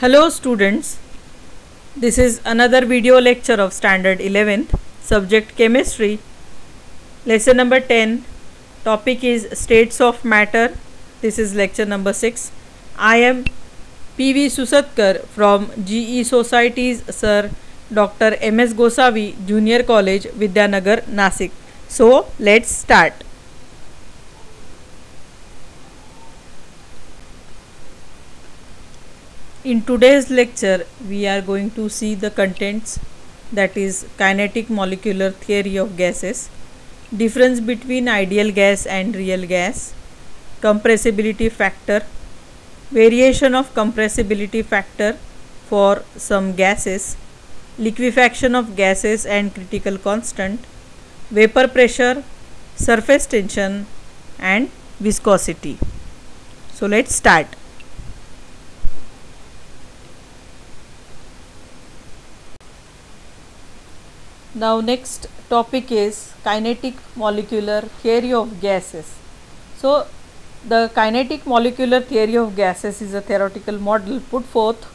Hello students, this is another video lecture of standard 11th, subject chemistry, lesson number 10, topic is states of matter. This is lecture number 6. I am P.V. Susatkar from GE Societies Sir Dr. M.S. Gosavi Junior College, Vidyanagar, Nasik. So let's start. In today's lecture, we are going to see the contents, that is kinetic molecular theory of gases, difference between ideal gas and real gas, compressibility factor, variation of compressibility factor for some gases, liquefaction of gases and critical constant, vapor pressure, surface tension and viscosity. So let's start. Now next topic is kinetic molecular theory of gases. So the kinetic molecular theory of gases is a theoretical model put forth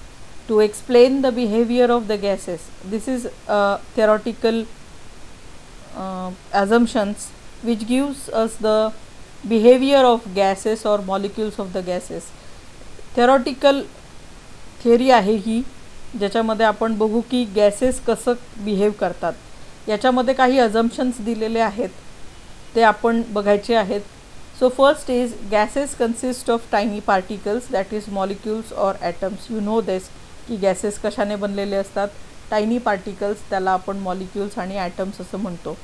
to explain the behavior of the gases. This is a theoretical assumptions which gives us the behavior of gases or molecules of the gases. Theoretical theory आहे ही, ज्याच्यामध्ये आपण बघू की gases कसं behave करतात. याच्यामध्ये काही अजम्पशन्स दिलेले आहेत, ते आपण बघायचे आहेत. So first is gases consist of tiny particles, that is molecules or atoms. You know this की गॅसेस कशाने बनलेले असतात, टायनी पार्टिकल्स, त्याला आपण मॉलिक्युल्स आणि ॲटम्स असं म्हणतो.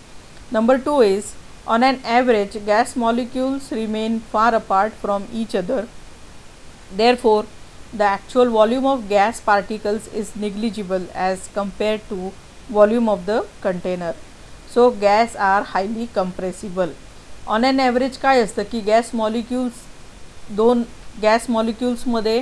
Number 2 is on an average gas molecules remain far apart from each other. Therefore the actual volume of gas particles is negligible as compared to volume of the container. So gas are highly compressible. On an average काय असतं की gas molecules, दोन gas मॉलिक्युल्समध्ये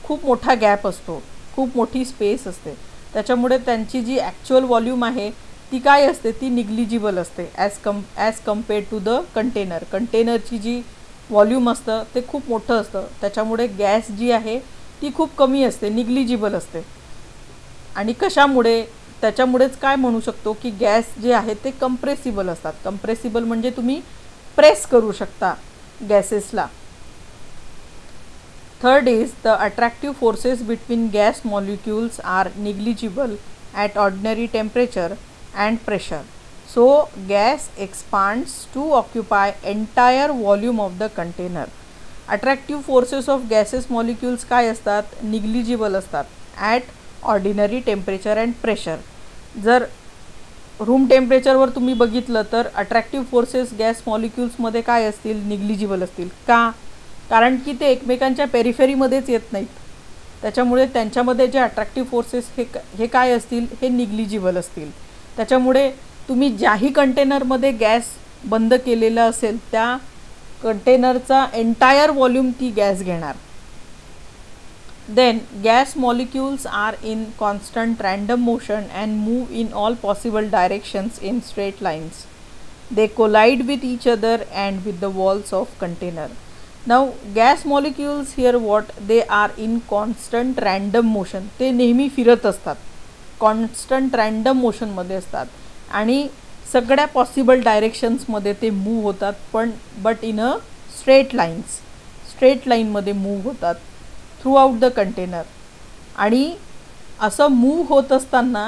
खूप मोठा gap असतो, खूप मोठी space असते, त्याच्यामुळे त्यांची जी ॲक्च्युअल व्हॉल्यूम आहे ती काय असते, ती निग्लिजिबल असते as compared to the container. कंटेनरची जी व्हॉल्यूम असतं ते खूप मोठं असतं, त्याच्यामुळे गॅस जी आहे ती खूप कमी असते, निग्लिजिबल असते. आणि कशामुळे, त्याच्यामुळेच काय म्हणू शकतो की गॅस जे आहे ते कंप्रेसिबल असतात. कंप्रेसिबल म्हणजे तुम्ही प्रेस करू शकता गॅसेसला. Third is the attractive forces between gas molecules are negligible at ordinary temperature and pressure. So gas expands to occupy entire volume of the container. Attractive forces of gases molecules काय असतात, negligible असतात at ordinary temperature and pressure. जर room टेम्परेचरवर तुम्ही बघितलं तर attractive forces gas मॉलिक्युल्समध्ये काय असतील, निग्लिजिबल असतील. का? कारण की ते एकमेकांच्या पेरिफेरीमध्येच येत नाहीत, त्याच्यामुळे त्यांच्यामध्ये जे अट्रॅक्टिव्ह फोर्सेस हे काय असतील, हे निग्लिजिबल असतील. त्याच्यामुळे तुम्ही ज्याही कंटेनरमध्ये गॅस बंद केलेला असेल त्या कंटेनरचा एंटायर व्हॉल्यूम ती गॅस घेणार. Then gas molecules are in constant random motion and move in all possible directions in straight lines. They collide with each other and with the walls of container. Now gas molecules here what they are in constant random motion. ते नेहमी फिरत असतात, constant random मोशनमध्ये असतात आणि सगळ्या possible डायरेक्शन्समध्ये ते move होतात, but in a straight lines, straight लाईनमध्ये मूव होतात थ्रू आउट द कंटेनर. आणि असं मूव होत असताना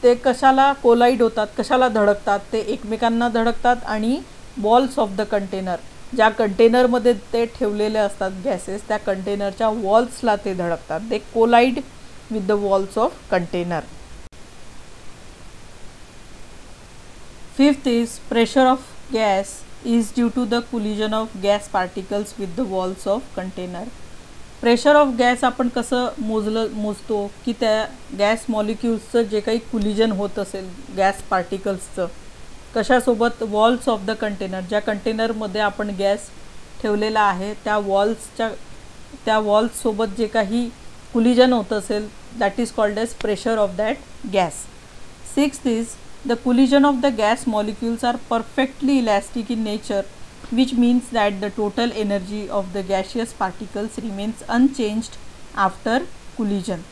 ते कशाला कोलाईड होतात, कशाला धडकतात, ते एकमेकांना धडकतात आणि वॉल्स ऑफ द कंटेनर, ज्या कंटेनरमध्ये ते ठेवलेले असतात गॅसेस, त्या कंटेनरच्या वॉल्सला ते धडकतात. They collide with the walls of container. Fifth is pressure of gas is due to the collision of gas particles with the walls of container. Pressure of gas आपण कसं मोजतो की त्या गॅस मॉलिक्युल्सचं जे काही कुलिजन होत असेल गॅस पार्टिकल्सचं कशासोबत, वॉल्स ऑफ द कंटेनर, ज्या कंटेनरमध्ये आपण गॅस ठेवलेला आहे त्या वॉल्ससोबत जे काही कुलिजन होत असेल, that is called as pressure of that gas. Sixth is the collision of the gas molecules are perfectly elastic in nature, which means that the total energy of the gaseous particles remains unchanged after collision.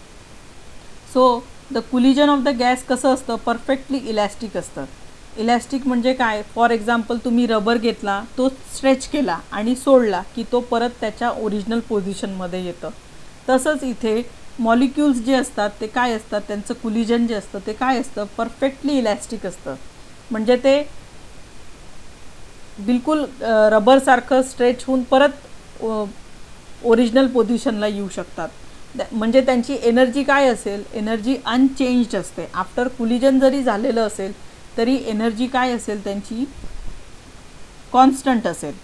So the collision of the gas कसं असतं, perfectly elastic असतं. Elastic म्हणजे काय, for example तुम्ही rubber घेतला, तो stretch केला आणि सोडला की तो परत त्याच्या ओरिजिनल पोझिशनमध्ये येतं. तसंच इथे मॉलिक्युल्स जे असतात ते काय असतात, त्यांचं कोलिजन जे असतं ते काय असतं, परफेक्टली इलॅस्टिक असतं. म्हणजे ते बिलकुल रबरसारखं स्ट्रेच होऊन परत ओरिजिनल पोझिशनला येऊ शकतात. म्हणजे त्यांची एनर्जी काय असेल, एनर्जी अनचेंज्ड असते. आफ्टर कोलिजन जरी झालेलं असेल तरी एनर्जी काय असेल त्यांची, कॉन्स्टंट असेल.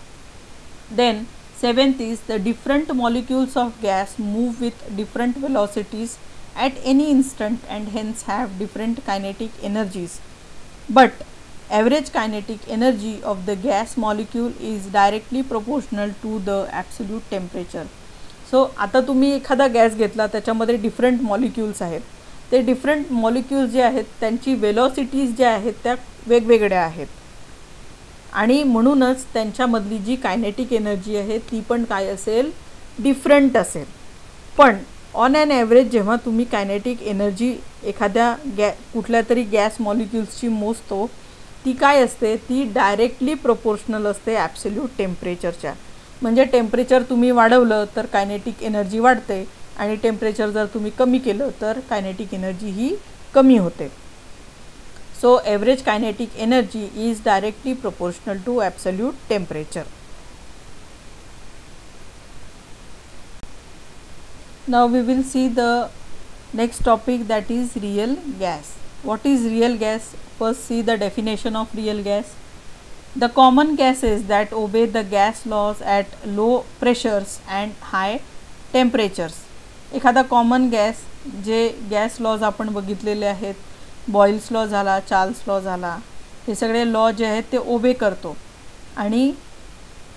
Then 7th is the different molecules of gas move with different velocities at any instant and hence have different kinetic energies. But average kinetic energy of the gas molecule is directly proportional to the absolute temperature. So आता तुम्ही एखादा gas घेतला, त्याच्यामध्ये different molecules आहेत. ते different molecules जे आहेत त्यांची वेलॉसिटीज ज्या आहेत त्या वेगवेगळ्या आहेत आणि म्हणूनच त्यांच्यामधली जी कायनेटिक एनर्जी आहे ती पण काय असेल, डिफरंट असेल. पण ऑन ॲन ॲव्हरेज जेव्हा तुम्ही कायनेटिक एनर्जी एखाद्या कुठल्या तरी गॅस मॉलिक्युल्सची मोजतो, ती काय असते, ती डायरेक्टली प्रोपोर्शनल असते ॲब्सोल्यूट टेम्परेचरच्या. म्हणजे टेम्परेचर तुम्ही वाढवलं तर कायनेटिक एनर्जी वाढते आणि टेम्परेचर जर तुम्ही कमी केलं तर कायनेटिक एनर्जी ही कमी होते. So average kinetic energy is directly proportional to absolute temperature. Now we will see the next topic, that is real gas. What is real gas? First see the definition of real gas. The common gases that obey the gas laws at low pressures and high temperatures. एखादा common gas, जे gas lodge आपण बघितलेले आहेत, Boyle's law झाला, Charles law झाला, हे सगळे law जे आहेत ते ओबे करतो आणि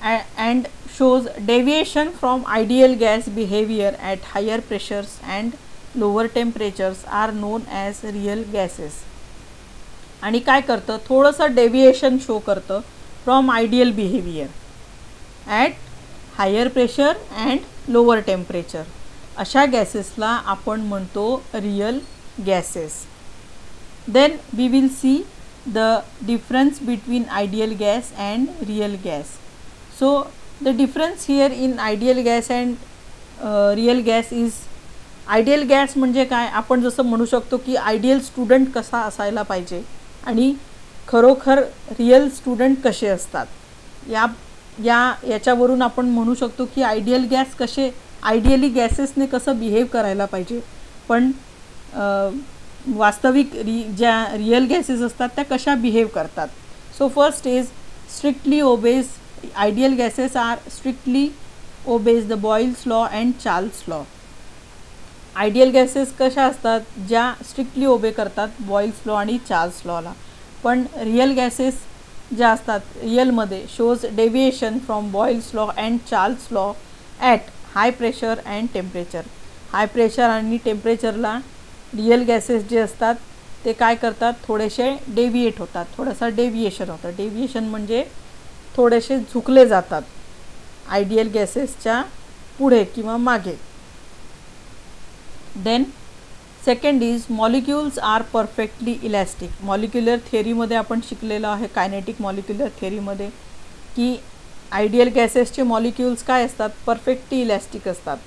and shows deviation from ideal gas behaviour at higher pressures and lower temperatures are known as real gases. आणि काय करतं, थोडंसं डेविएशन शो करतं from ideal behaviour at higher pressure and lower temperature. अशा गॅसेसला आपण म्हणतो real gases. Then we will see the difference between ideal gas and real gas. So the difference here in ideal gas and real gas is, ideal gas म्हणजे काय, आपण जसं म्हणू शकतो की आयडियल स्टुडंट कसा असायला पाहिजे आणि खरोखर रियल स्टुडंट कसे असतात, याच्यावरून आपण म्हणू शकतो की आयडियल गॅस कसे, आयडियली गॅसेसने कसं बिहेव करायला पाहिजे. पण वास्तविक ज्या रियल गॅसेस असतात त्या कशा बिहेव करतात. So first is strictly obeys, ideal gases are strictly obeys the Boyle's law and Charles law. Ideal gases कशा असतात, ज्या स्ट्रिक्टली ओबे करतात बॉइल्स लॉ आणि चार्ल्स लॉला. पण रियल गॅसेस ज्या असतात रियलमध्ये shows deviation from Boyle's law and Charles law at high pressure and temperature. High pressure आणि टेम्परेचरला रियल गॅसेस जे असतात ते काय करतात, थोडेसे डेविएट होतात, थोडासा डेविएशन होतं. डेविएशन म्हणजे थोडेसे झुकले जातात आयडियल गॅसेसच्या पुढे किंवा मागे. Then second is molecules are perfectly elastic. Molecular थिअरीमध्ये आपण शिकलेलं आहे, कायनेटिक मॉलिक्युलर थिअरीमध्ये, की आयडियल गॅसेसचे मॉलिक्युल्स काय असतात, परफेक्टली इलॅस्टिक असतात.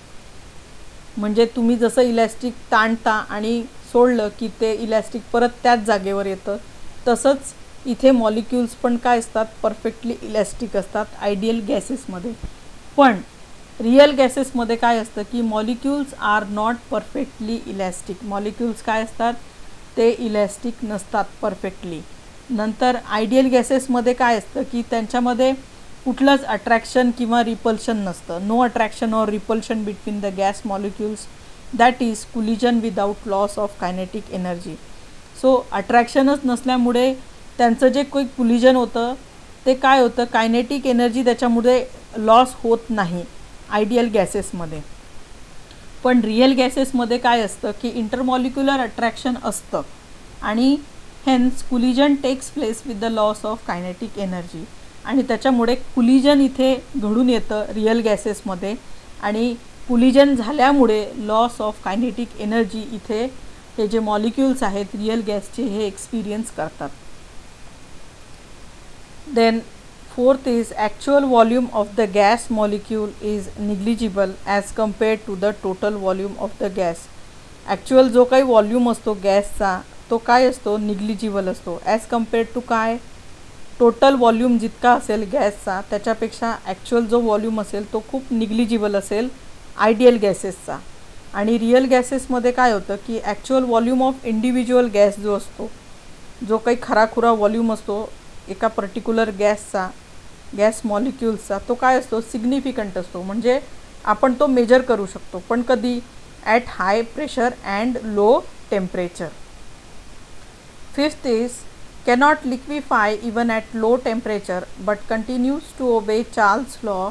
म्हणजे तुम्ही जसं इलॅस्टिक ताणता आणि सोडलं की ते इलॅस्टिक परत त्याच जागेवर येतं, तसंच इथे मॉलिक्युल्स पण काय असतात, परफेक्टली इलॅस्टिक असतात आयडियल गॅसेसमध्ये. पण रियल गॅसेसमध्ये काय असतं की molecules are not perfectly elastic. Molecules काय असतात, ते इलॅस्टिक नसतात परफेक्टली. नंतर आयडियल गॅसेसमध्ये काय असतं की त्यांच्यामध्ये कुठलंच अट्रॅक्शन किंवा रिपल्शन नसतं. No attraction or repulsion between the gas molecules, that is collision without loss of kinetic energy. So अट्रॅक्शनच नसल्यामुळे त्यांचं जे काही कोलिजन होतं ते काय होतं, कायनेटिक एनर्जी त्याच्यामुळे लॉस होत नाही आयडियल गॅसेसमध्ये. पण रियल गॅसेसमध्ये काय असतं की इंटरमॉलिक्युलर अट्रॅक्शन असतं आणि hence collision takes place with the loss of kinetic energy. आणि त्याच्यामुळे कोलिजन इथे घडून येतं रियल गॅसेसमध्ये आणि कोलिजन झाल्यामुळे लॉस ऑफ कायनेटिक एनर्जी इथे हे जे मॉलिक्युल्स आहेत रियल गॅसचे हे एक्सपिरियन्स करतात. Then fourth is actual volume of the gas molecule is negligible as compared to the total volume of the gas. Actual जो काही व्हॉल्यूम असतो गॅसचा तो काय असतो, निग्लिजिबल असतो. ॲज कम्पेअर्ड टू काय, टोटल व्हॉल्यूम जितका असेल गॅसचा त्याच्यापेक्षा ॲक्च्युअल जो व्हॉल्यूम असेल तो खूप निग्लिजिबल असेल आयडियल गॅसेसचा. आणि रियल गॅसेसमध्ये काय होतं की actual volume of individual gas जो असतो, जो काही खराखुरा व्हॉल्यूम असतो एका पर्टिक्युलर गॅसचा, गॅस मॉलिक्युल्सचा, तो काय असतो, सिग्निफिकंट असतो. म्हणजे आपण तो मेजर करू शकतो, पण कधी, at high pressure and low temperature. Fifth is cannot liquefy even at low temperature but continues to obey Charles' law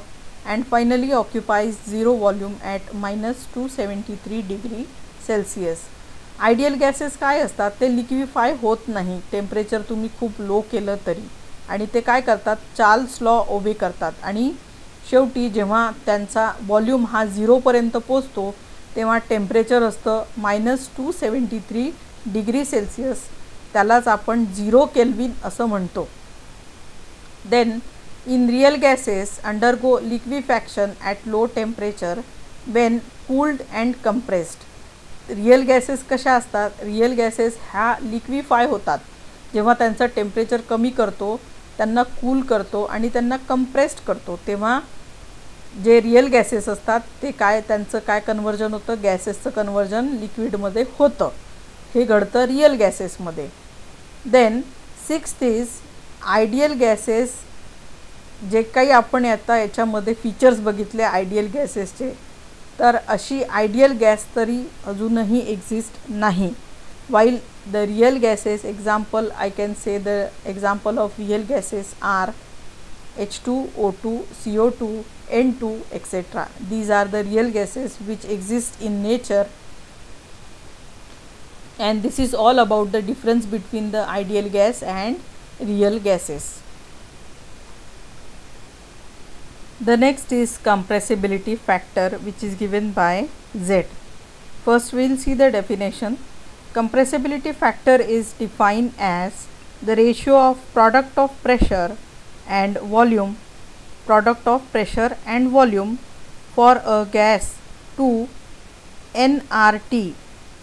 and finally occupies zero volume at -273 degree Celsius. Ideal gases काय असतात, ते लिक्विफाय होत नाही temperature तुम्ही खूप low केलं तरी, आणि ते काय करतात, चार्ल्स लॉ ओबे करतात. आणि शेवटी जेव्हा त्यांचा व्हॉल्यूम हा 0पर्यंत पोचतो तेव्हा टेम्परेचर असतं -273 डिग्री सेल्सिअस. त्यालाच आपण 0 केल्विन असं म्हणतो. Then in real gases undergo liquefaction at low temperature when cooled and compressed. Real gases कशा असतात, रियल गॅसेस ह्या लिक्विफाय होतात जेव्हा त्यांचं टेम्परेचर कमी करतो, त्यांना कूल करतो आणि त्यांना कंप्रेस्ड करतो, तेव्हा जे रियल गॅसेस असतात ते काय, त्यांचं काय कन्वर्जन होतं, गॅसेसचं कन्वर्जन लिक्विडमध्ये होतं. हे घडतं रियल गॅसेसमध्ये. Then sixth is ideal gases. जे काही आपण आता याच्यामध्ये फीचर्स बघितले आयडियल गॅसेसचे, तर अशी आयडियल गॅस तरी अजूनही एक्झिस्ट नाही. While the real gases example I can say the example of real gases are H2, O2, CO2, N2 etc. These are the real gases which exist in nature, and this is all about the difference between the ideal gas and real gases. The next is compressibility factor, which is given by Z. First we will see the definition. Compressibility factor is defined as the ratio of product of pressure and volume for a gas to nRT.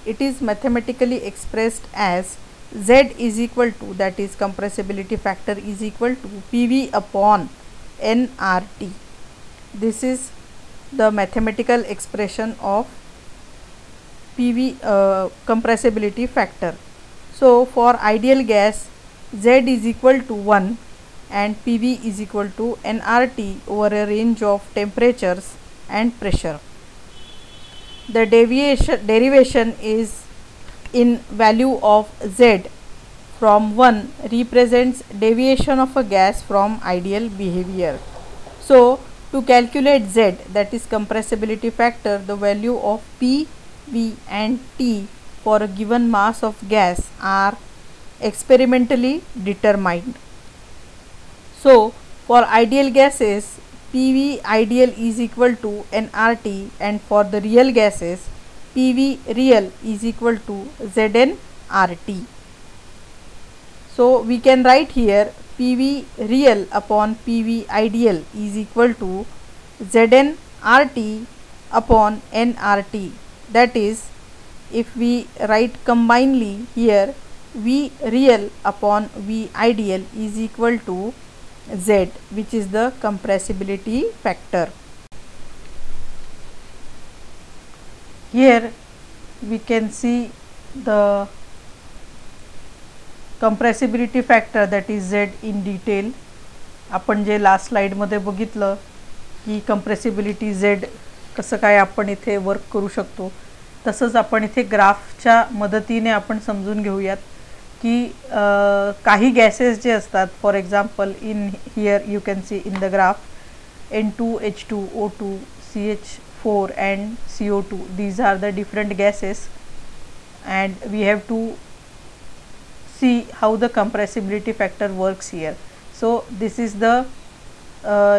It is mathematically expressed as Z is equal to, that is compressibility factor is equal to PV upon nRT. This is the mathematical expression of PV compressibility factor. So for ideal gas, Z is equal to 1 and PV is equal to nRT over a range of temperatures and pressure. The derivation is in value of Z from 1 represents deviation of a gas from ideal behavior. So to calculate Z, that is compressibility factor, the value of P, V and T for a given mass of gas are experimentally determined. So for ideal gases, PV ideal is equal to nRT, and for the real gases, PV real is equal to ZnRT. So we can write here PV real upon PV ideal is equal to ZnRT upon nRT. That is, if we write combinedly here, V real upon V ideal is equal to Z, which is the compressibility factor. Here we can see the compressibility factor, that is Z in detail. आपण जे last स्लाइडमध्ये बघितलं की compressibility Z कसं काय आपण इथे work करू शकतो, तसंच आपण इथे ग्राफच्या मदतीने आपण समजून घेऊयात की काही गॅसेस जे असतात, for example in here you can see in the graph N2, H2, O2, CH4 and CO2. These are the different gases and we have to see how the compressibility factor works here. So this is the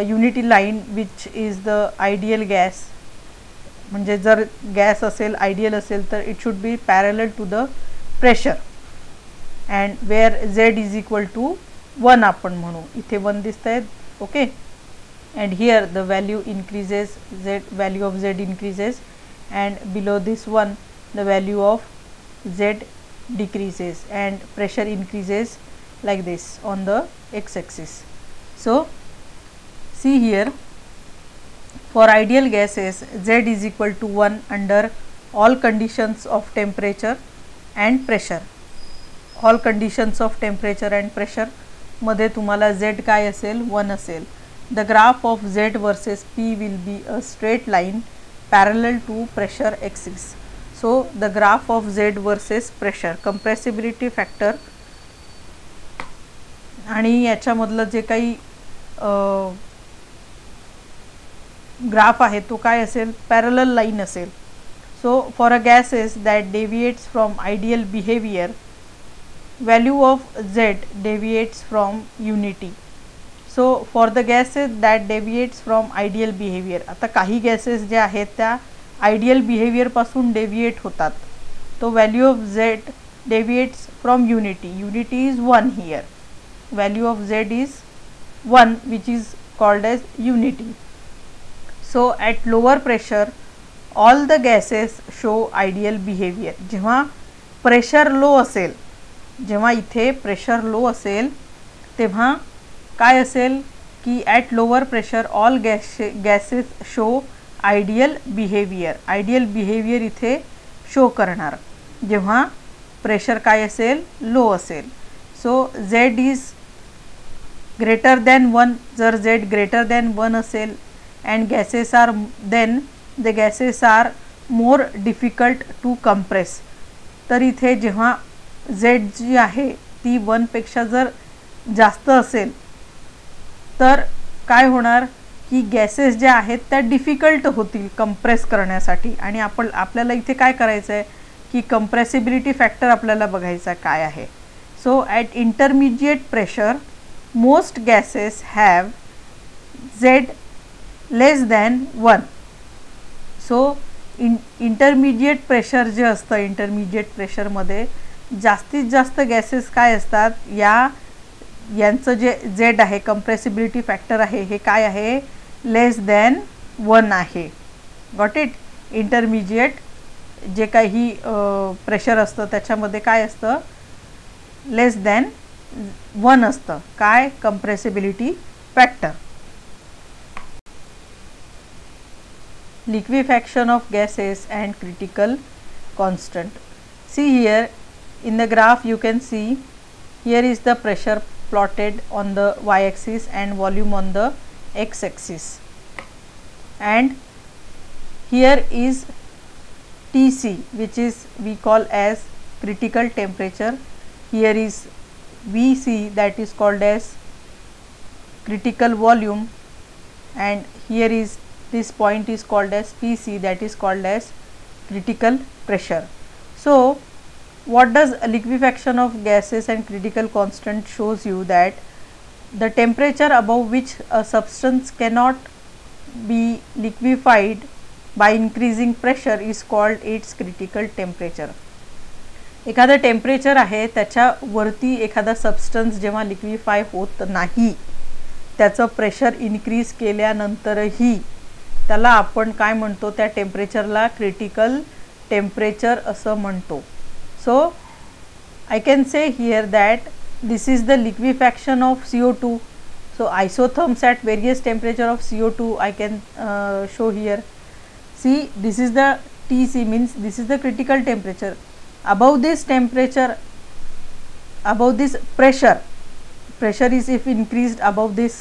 unity line which is the ideal gas. म्हणजे जर gas असेल ideal असेल तर it should be parallel to the pressure and where Z is equal to 1 आपण म्हणू, इथे 1 दिसत आहेत. Okay, and here the value increases, value of Z increases, and below this one the value of Z decreases and pressure increases like this on the x-axis. So see here, for ideal gases Z is equal to 1 under all conditions of temperature and pressure. All conditions of temperature and pressure मध्ये तुम्हाला Z काय असेल, 1 असेल. The graph of Z versus P will be a straight line parallel to pressure axis. So the graph of Z versus pressure, compressibility factor आणि याच्यामधलं जे काही graph आहे तो काय असेल, पॅरलल लाईन असेल. So for a gases that deviates from ideal behaviour, value of Z deviates from unity. So for the gases that deviates from ideal behavior, आता काही गॅसेस जे आहेत त्या आयडियल बिहेवियर पासून डेविएट होतात, तो value of Z deviates from unity. Unity is 1 here. Value of Z is 1 which is called as unity. So at lower pressure all the gases show ideal behavior. जेव्हा pressure low असेल, जेव्हा इथे pressure low असेल तेव्हा काय असेल की at lower pressure all gases show ideal behaviour. Ideal behaviour इथे शो करणार जेव्हा प्रेशर काय असेल, लो असेल. So Z is greater than 1. जर Z ग्रेटर दॅन 1 असेल and gases are, then the gases are more difficult to compress. तर इथे जेव्हा Z जी आहे ती 1 पेक्षा जर जास्त असेल तर काय होणार की गॅसेस ज्या आहेत त्या डिफिकल्ट होतील कंप्रेस करण्यासाठी. आणि आपल्याला इथे काय करायचं आहे की कंप्रेसिबिलिटी फॅक्टर आपल्याला बघायचा काय आहे. So at intermediate pressure most gases have Z less than 1. So intermediate pressure जे असतं, इंटरमिजिएट प्रेशरमध्ये जास्तीत जास्त गॅसेस काय असतात, यांचं जे Z आहे, कंप्रेसिबिलिटी फॅक्टर आहे, हे काय आहे, लेस दॅन 1 आहे. Got it. इंटरमिजिएट जे काही प्रेशर असतं त्याच्यामध्ये काय असतं, लेस दॅन 1 असतं. काय, compressibility factor. Liquefaction of gases and critical constant. See here in the graph you can see here is the pressure plotted on the y-axis and volume on the x-axis, and here is Tc which is we call as critical temperature. Here is Vc that is called as critical volume, and here is this point is called as Pc that is called as critical pressure. So what does liquefaction of gases and critical constant shows you that the temperature above which a substance cannot be liquefied by increasing pressure is called its critical temperature. एखादा temperature आहे त्याच्यावरती एखादा substance जेव्हा लिक्विफाय होत नाही, त्याचं pressure increase केल्यानंतरही त्याला आपण काय म्हणतो, त्या टेम्परेचरला क्रिटिकल टेम्परेचर असं म्हणतो. So I can say here that this is the liquefaction of CO2. So isotherms at various temperature of CO2 I can show here. See, this is the Tc, means this is the critical temperature. Above this temperature, above this pressure is if increased above this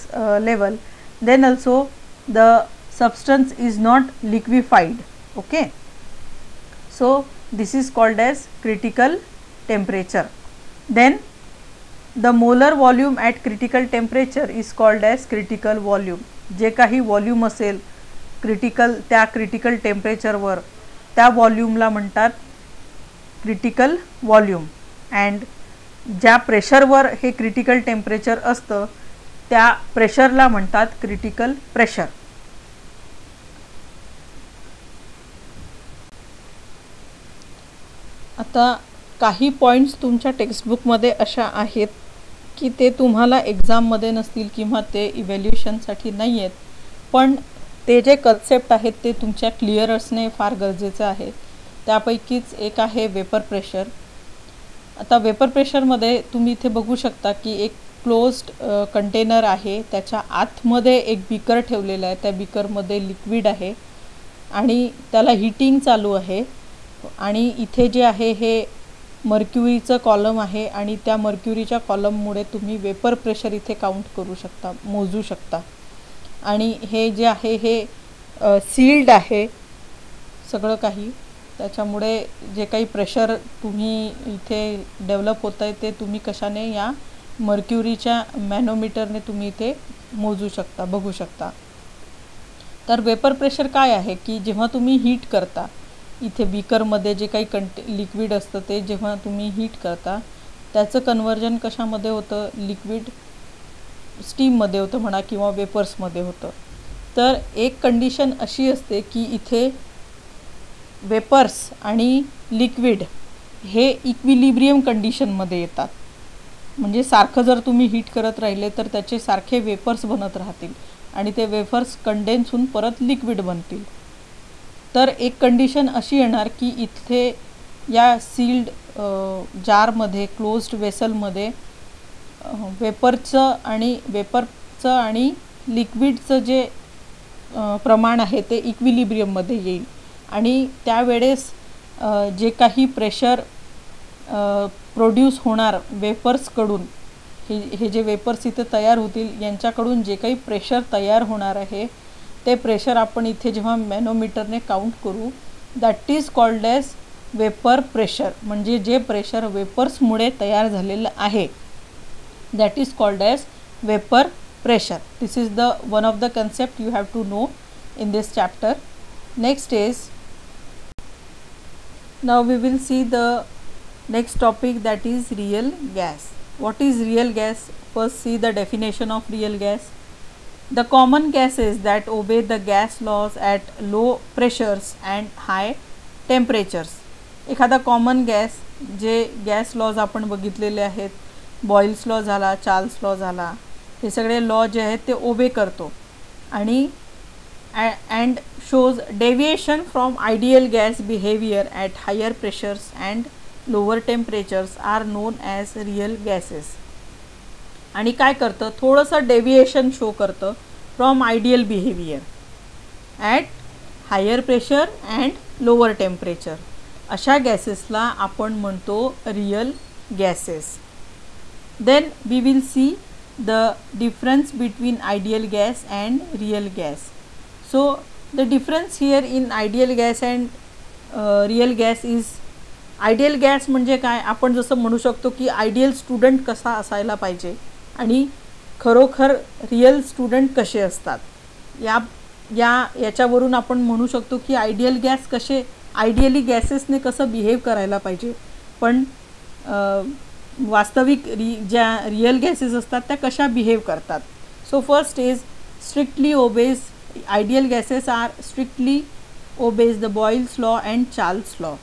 level, then also the substance is not liquefied. Okay, so this is called as critical temperature. Then the molar volume at critical temperature is called as critical volume. जे काही volume असेल critical, त्या critical टेम्परेचरवर त्या वॉल्यूमला म्हणतात critical volume. And ज्या प्रेशरवर हे critical temperature असतं त्या प्रेशरला म्हणतात क्रिटिकल प्रेशर. आता काही पॉईंट्स तुमच्या टेक्स्टबुकमध्ये अशा आहेत की ते तुम्हाला एक्झाममध्ये नसतील किंवा ते इव्हॅल्युएशनसाठी नाही आहेत, पण ते जे कन्सेप्ट आहेत ते तुमच्या क्लिअर असणे फार गरजेचं आहे. त्यापैकीच एक आहे वेपर प्रेशर. आता वेपर प्रेशरमध्ये तुम्ही इथे बघू शकता की एक क्लोज्ड कंटेनर आहे, त्याच्या आतमध्ये एक बीकर ठेवलेला आहे, त्या बीकरमध्ये लिक्विड आहे आणि त्याला हीटिंग चालू आहे. आणि इथे जे आहे हे मर्क्युरीचं कॉलम आहे आणि त्या मर्क्युरीच्या कॉलममुळे तुम्ही वेपर प्रेशर इथे काउंट करू शकता, मोजू शकता. आणि हे जे आहे हे सील्ड आहे सगळं काही, त्याच्यामुळे जे काही प्रेशर तुम्ही इथे डेव्हलप होतं आहे ते तुम्ही कशाने या मर्क्युरीच्या मॅनोमीटरने तुम्ही इथे मोजू शकता, बघू शकता. तर वेपर प्रेशर काय आहे की जेव्हा तुम्ही हीट करता, इथे बीकरमध्ये जे काही लिक्विड असतं ते जेव्हा तुम्ही हीट करता त्याचं कन्व्हर्जन कशामध्ये होतं, लिक्विड स्टीममध्ये होतं म्हणा किंवा वेपर्समध्ये होतं. तर एक कंडिशन अशी असते की इथे वेपर्स आणि लिक्विड हे इक्विलिब्रियम कंडिशनमध्ये येतात. म्हणजे सारखं जर तुम्ही हीट करत राहिले तर त्याचे सारखे वेपर्स बनत राहतील आणि ते वेपर्स कंडेन्स होऊन परत लिक्विड बनतील. तर एक कंडिशन अशी येणार की इथे या सील्ड जारमध्ये, क्लोज्ड वेसलमध्ये वेपरचं आणि लिक्विडचं जे प्रमाण आहे ते इक्विलिब्रियममध्ये येईल आणि त्यावेळेस जे काही प्रेशर प्रोड्यूस होणार वेपर्सकडून, हे जे वेपर्स इथे तयार होतील यांच्याकडून जे काही प्रेशर तयार होणार आहे ते प्रेशर आपण इथे जेव्हा मॅनोमीटरने काउंट करू, that is called as vapour pressure. म्हणजे जे प्रेशर वेपर्समुळे तयार झालेलं आहे that is called as vapour pressure. This is the one of the concept you have to know in this chapter. Next is, now we will see the next topic, that is real gas. What is real gas? First see the definition of real gas. The common gases that obey the gas laws at low pressures and high temperatures. एखादा common gas, जे gas lodge आपण बघितलेले आहेत, Boyle's law झाला, Charles law झाला, हे सगळे law जे आहेत ते ओबे करतो आणि and shows deviation from ideal gas behaviour at higher pressures and lower temperatures are known as real gases. आणि काय करतं, थोडंसं डेविएशन शो करतं from ideal behaviour at higher pressure and lower temperature. अशा गॅसेसला आपण म्हणतो real gases. Then we will see the difference between ideal gas and real gas. So the difference here in ideal gas and real gas is, ideal gas म्हणजे काय, आपण जसं म्हणू शकतो की आयडियल स्टुडंट कसा असायला पाहिजे आणि खरोखर रियल स्टुडंट कसे असतात, याच्यावरून आपण म्हणू शकतो की आयडियल गॅस कसे, आयडियली गॅसेसने कसं बिहेव करायला पाहिजे, पण वास्तविक ज्या रियल गॅसेस असतात त्या कशा बिहेव करतात. So first is strictly obeys, ideal gases are strictly obeys the Boyle's law and Charles law.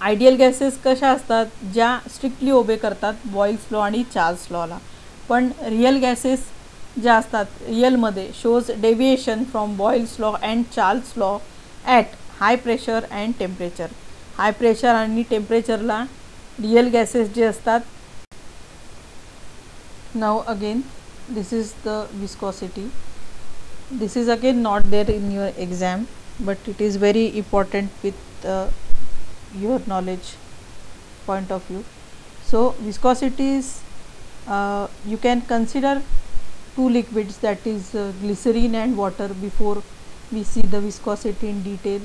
Ideal gases कशा असतात, ज्या स्ट्रिक्टली ओबे करतात बॉइल्स लॉ आणि चार्ल्स लॉला. पण रियल गॅसेस ज्या असतात रियलमध्ये shows deviation from Boyle's law and Charles law at high pressure and temperature. High pressure आणि टेम्परेचरला रियल गॅसेस जे असतात. Now again this is the viscosity. This is again not there in your exam, but it is very important with your knowledge point of view. So viscosity is, you can consider two liquids, that is glycerine and water, before we see the viscosity in detail.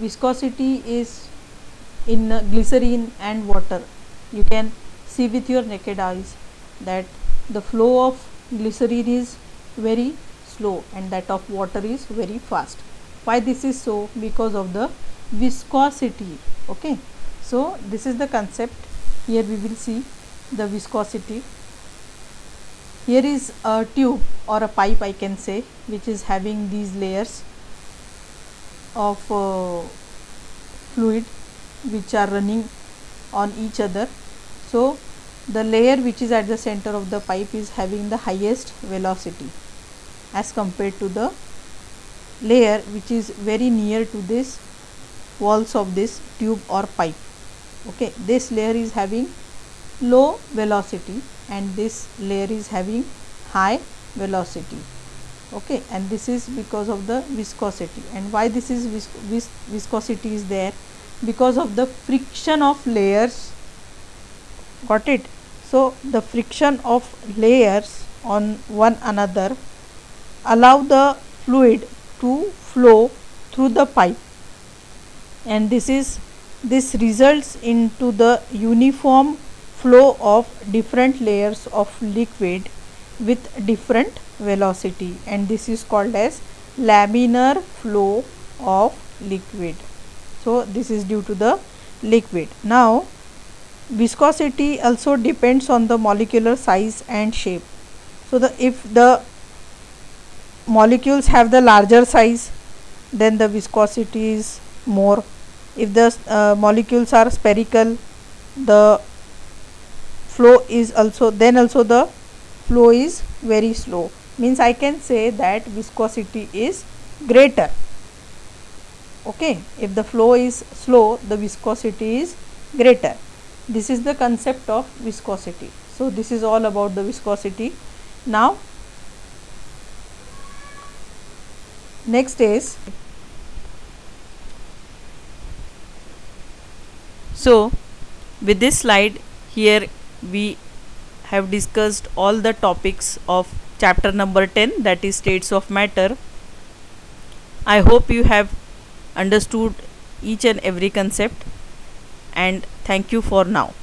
Viscosity is in glycerine and water. You can see with your naked eyes that the flow of glycerine is very slow and that of water is very fast. Why this is so? Because of the viscosity. Okay, so this is the concept. Here we will see the viscosity. Here is a tube or a pipe, I can say, which is having these layers of fluid, which are running on each other. So the layer which is at the center of the pipe is having the highest velocity as compared to the layer which is very near to this walls of this tube or pipe. Okay, this layer is having low velocity and this layer is having high velocity. Okay, and this is because of the viscosity. And why this is viscosity is there? Because of the friction of layers. Got it? So the friction of layers on one another allow the fluid to flow through the pipe, and this results into the uniform flow of different layers of liquid with different velocity, and this is called as laminar flow of liquid. So this is due to the liquid. Now viscosity also depends on the molecular size and shape. So if the molecules have the larger size, then the viscosity is more. If the molecules are spherical, the flow is also the flow is very slow. Means I can say that viscosity is greater. Okay, if the flow is slow, the viscosity is greater. This is the concept of viscosity. So this is all about the viscosity. Now next is, so with this slide here we have discussed all the topics of chapter number 10, that is states of matter. I hope you have understood each and every concept, and thank you for now.